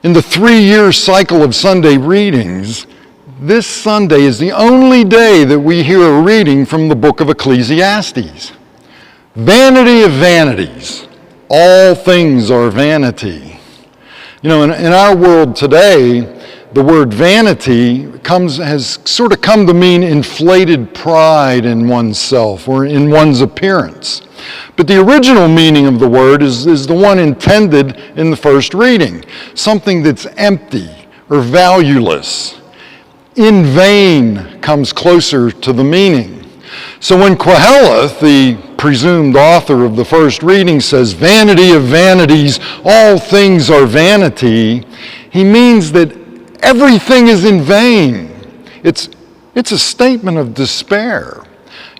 In the 3-year cycle of Sunday readings, this Sunday is the only day that we hear a reading from the book of Ecclesiastes. Vanity of vanities, all things are vanity. You know, in our world today, the word vanity has sort of come to mean inflated pride in oneself or in one's appearance. But the original meaning of the word is the one intended in the first reading, something that's empty or valueless. In vain comes closer to the meaning. So when Koheleth, the presumed author of the first reading, says, vanity of vanities, all things are vanity, he means that everything is in vain. It's a statement of despair.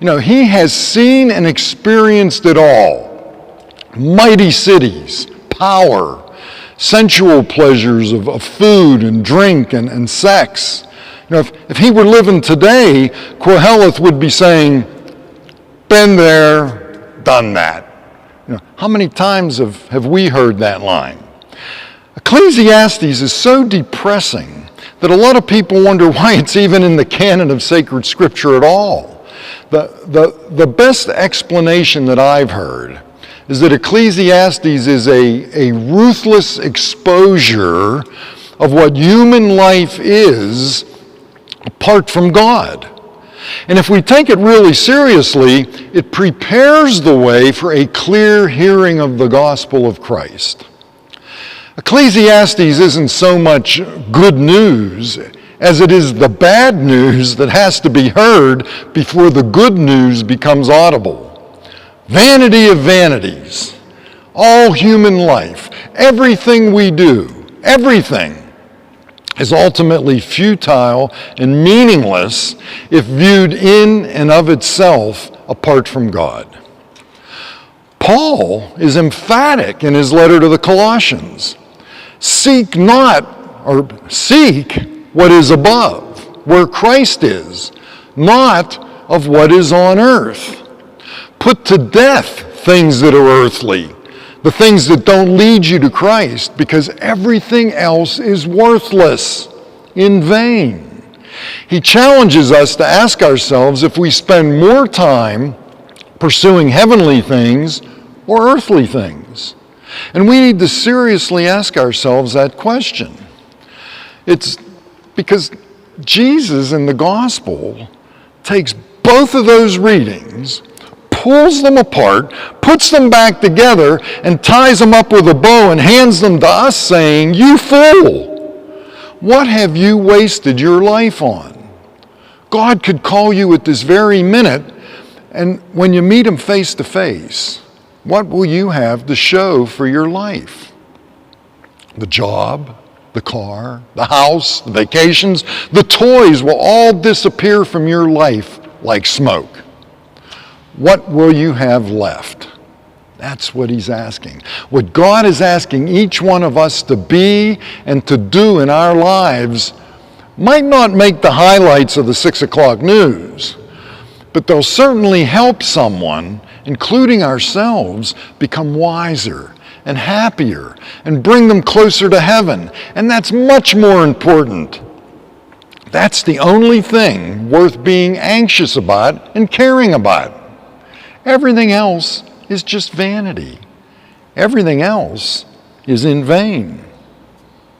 You know, he has seen and experienced it all. Mighty cities, power, sensual pleasures of food and drink and sex. You know, if he were living today, Koheleth would be saying, been there, done that. You know, how many times have we heard that line? Ecclesiastes is so depressing that a lot of people wonder why it's even in the canon of sacred scripture at all. The best explanation that I've heard is that Ecclesiastes is a ruthless exposure of what human life is apart from God. And if we take it really seriously, it prepares the way for a clear hearing of the gospel of Christ. Ecclesiastes isn't so much good news as it is the bad news that has to be heard before the good news becomes audible. Vanity of vanities, all human life, everything we do, everything is ultimately futile and meaningless if viewed in and of itself apart from God. Paul is emphatic in his letter to the Colossians. Seek what is above, where Christ is, not of what is on earth. Put to death things that are earthly, the things that don't lead you to Christ, because everything else is worthless, in vain. He challenges us to ask ourselves if we spend more time pursuing heavenly things or earthly things. And we need to seriously ask ourselves that question. It's because Jesus in the gospel takes both of those readings, pulls them apart, puts them back together, and ties them up with a bow and hands them to us saying, you fool, what have you wasted your life on? God could call you at this very minute, and when you meet him face to face, what will you have to show for your life? The job, the car, the house, the vacations, the toys will all disappear from your life like smoke. What will you have left? That's what he's asking. What God is asking each one of us to be and to do in our lives might not make the highlights of the 6 o'clock news, but they'll certainly help someone, including ourselves, become wiser and happier and bring them closer to heaven. And that's much more important. That's the only thing worth being anxious about and caring about. Everything else is just vanity. Everything else is in vain.